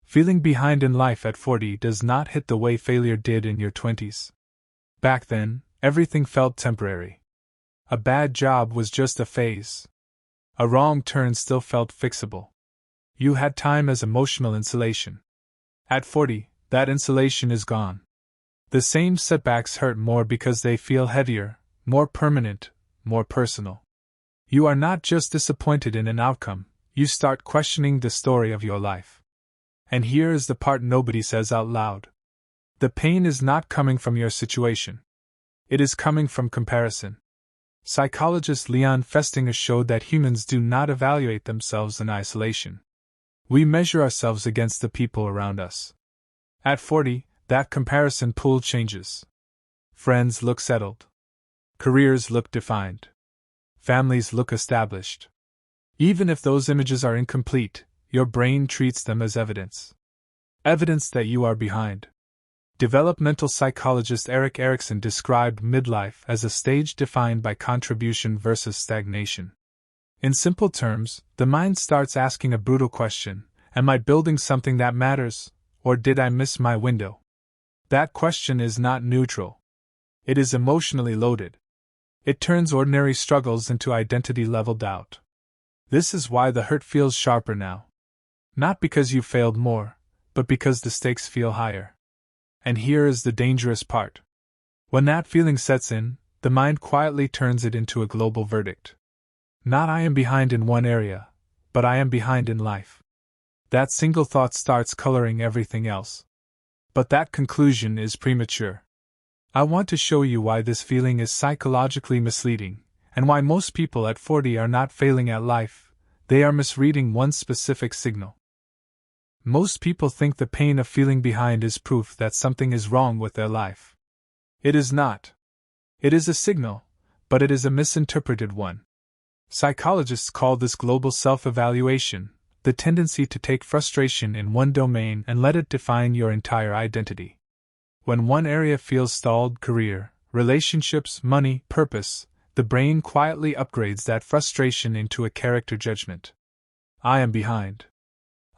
Feeling behind in life at 40 does not hit the way failure did in your 20s. Back then, everything felt temporary. A bad job was just a phase. A wrong turn still felt fixable. You had time as emotional insulation. At 40, that insulation is gone. The same setbacks hurt more because they feel heavier, more permanent, more personal. You are not just disappointed in an outcome, you start questioning the story of your life. And here is the part nobody says out loud. The pain is not coming from your situation. It is coming from comparison. Psychologist Festinger showed that humans do not evaluate themselves in isolation. We measure ourselves against the people around us. At 40, that comparison pool changes. Friends look settled. Careers look defined. Families look established. Even if those images are incomplete, your brain treats them as evidence. Evidence that you are behind. Developmental psychologist Erikson described midlife as a stage defined by contribution versus stagnation. In simple terms, the mind starts asking a brutal question: am I building something that matters, or did I miss my window? That question is not neutral. It is emotionally loaded. It turns ordinary struggles into identity-level doubt. This is why the hurt feels sharper now. Not because you failed more, but because the stakes feel higher. And here is the dangerous part. When that feeling sets in, the mind quietly turns it into a global verdict. Not I am behind in one area, but I am behind in life. That single thought starts coloring everything else. But that conclusion is premature. I want to show you why this feeling is psychologically misleading, and why most people at 40 are not failing at life, they are misreading one specific signal. Most people think the pain of feeling behind is proof that something is wrong with their life. It is not. It is a signal, but it is a misinterpreted one. Psychologists call this global self-evaluation, the tendency to take frustration in one domain and let it define your entire identity. When one area feels stalled, career, relationships, money, purpose, the brain quietly upgrades that frustration into a character judgment. I am behind.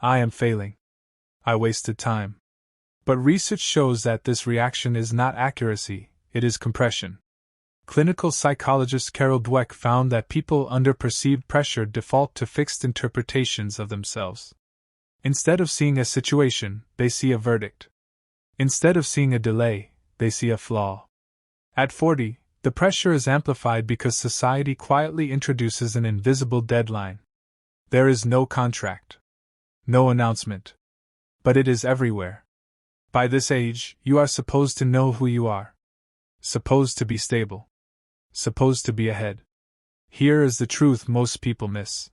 I am failing. I wasted time. But research shows that this reaction is not accuracy, it is compression. Clinical psychologist Dweck found that people under perceived pressure default to fixed interpretations of themselves. Instead of seeing a situation, they see a verdict. Instead of seeing a delay, they see a flaw. At 40, the pressure is amplified because society quietly introduces an invisible deadline. There is no contract. No announcement. But it is everywhere. By this age, you are supposed to know who you are. Supposed to be stable. Supposed to be ahead. Here is the truth most people miss.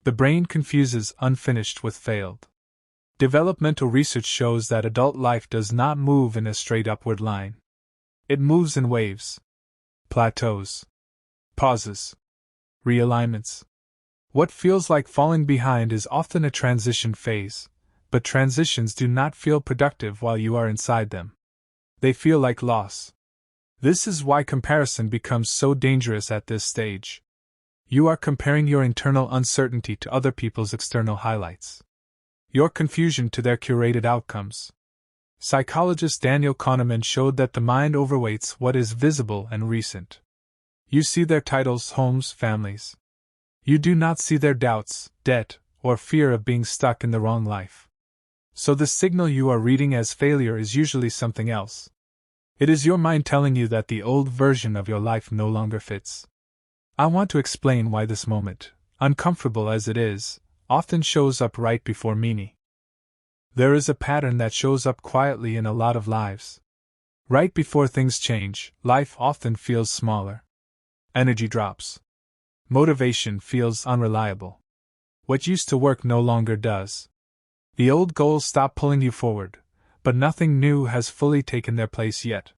The brain confuses unfinished with failed. Developmental research shows that adult life does not move in a straight upward line. It moves in waves. Plateaus. Pauses. Realignments. What feels like falling behind is often a transition phase, but transitions do not feel productive while you are inside them. They feel like loss. This is why comparison becomes so dangerous at this stage. You are comparing your internal uncertainty to other people's external highlights. Your confusion to their curated outcomes. Psychologist Kahneman showed that the mind overweights what is visible and recent. You see their titles, homes, families. You do not see their doubts, debt, or fear of being stuck in the wrong life. So the signal you are reading as failure is usually something else. It is your mind telling you that the old version of your life no longer fits. I want to explain why this moment, uncomfortable as it is, often shows up right before meaning. There is a pattern that shows up quietly in a lot of lives. Right before things change, life often feels smaller. Energy drops. Motivation feels unreliable. What used to work no longer does. The old goals stop pulling you forward, but nothing new has fully taken their place yet.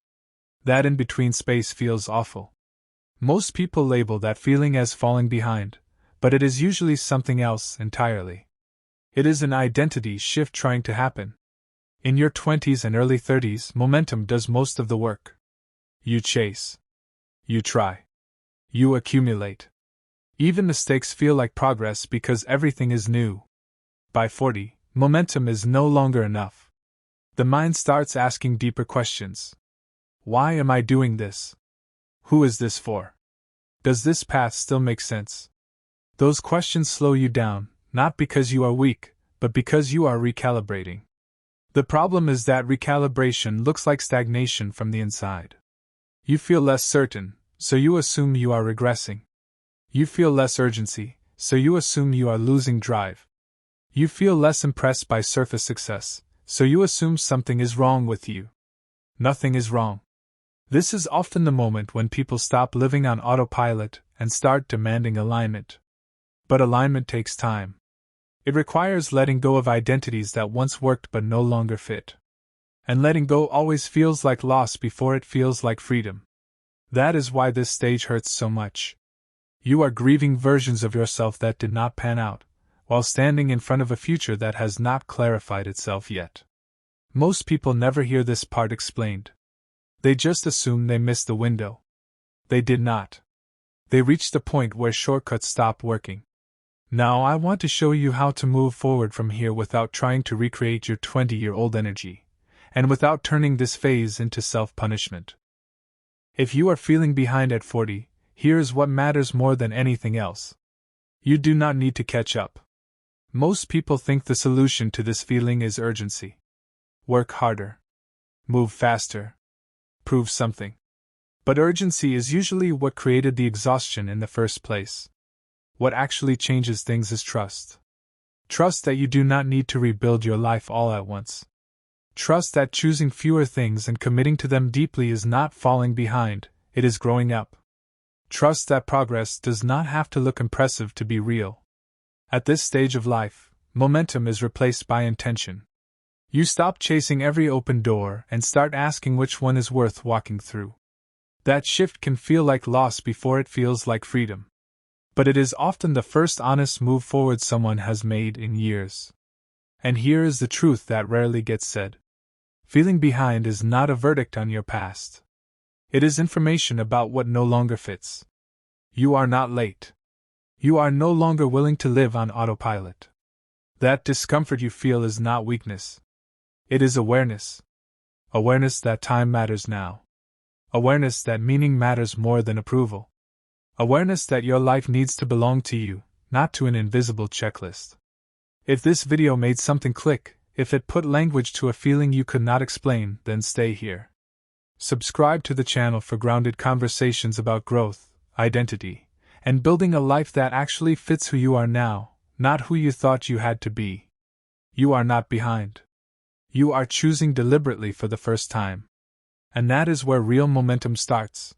That in-between space feels awful. Most people label that feeling as falling behind, but it is usually something else entirely. It is an identity shift trying to happen. In your 20s and early 30s, momentum does most of the work. You chase. You try. You accumulate. Even mistakes feel like progress because everything is new. By 40, momentum is no longer enough. The mind starts asking deeper questions. Why am I doing this? Who is this for? Does this path still make sense? Those questions slow you down, not because you are weak, but because you are recalibrating. The problem is that recalibration looks like stagnation from the inside. You feel less certain, so you assume you are regressing. You feel less urgency, so you assume you are losing drive. You feel less impressed by surface success, so you assume something is wrong with you. Nothing is wrong. This is often the moment when people stop living on autopilot and start demanding alignment. But alignment takes time. It requires letting go of identities that once worked but no longer fit. And letting go always feels like loss before it feels like freedom. That is why this stage hurts so much. You are grieving versions of yourself that did not pan out, while standing in front of a future that has not clarified itself yet. Most people never hear this part explained. They just assume they missed the window. They did not. They reached the point where shortcuts stopped working. Now I want to show you how to move forward from here without trying to recreate your 20-year-old energy, and without turning this phase into self-punishment. If you are feeling behind at 40, here is what matters more than anything else. You do not need to catch up. Most people think the solution to this feeling is urgency. Work harder. Move faster. Prove something. But urgency is usually what created the exhaustion in the first place. What actually changes things is trust. Trust that you do not need to rebuild your life all at once. Trust that choosing fewer things and committing to them deeply is not falling behind, it is growing up. Trust that progress does not have to look impressive to be real. At this stage of life, momentum is replaced by intention. You stop chasing every open door and start asking which one is worth walking through. That shift can feel like loss before it feels like freedom. But it is often the first honest move forward someone has made in years. And here is the truth that rarely gets said. Feeling behind is not a verdict on your past. It is information about what no longer fits. You are not late. You are no longer willing to live on autopilot. That discomfort you feel is not weakness. It is awareness. Awareness that time matters now. Awareness that meaning matters more than approval. Awareness that your life needs to belong to you, not to an invisible checklist. If this video made something click, if it put language to a feeling you could not explain, then stay here. Subscribe to the channel for grounded conversations about growth, identity, and building a life that actually fits who you are now, not who you thought you had to be. You are not behind. You are choosing deliberately for the first time. And that is where real momentum starts.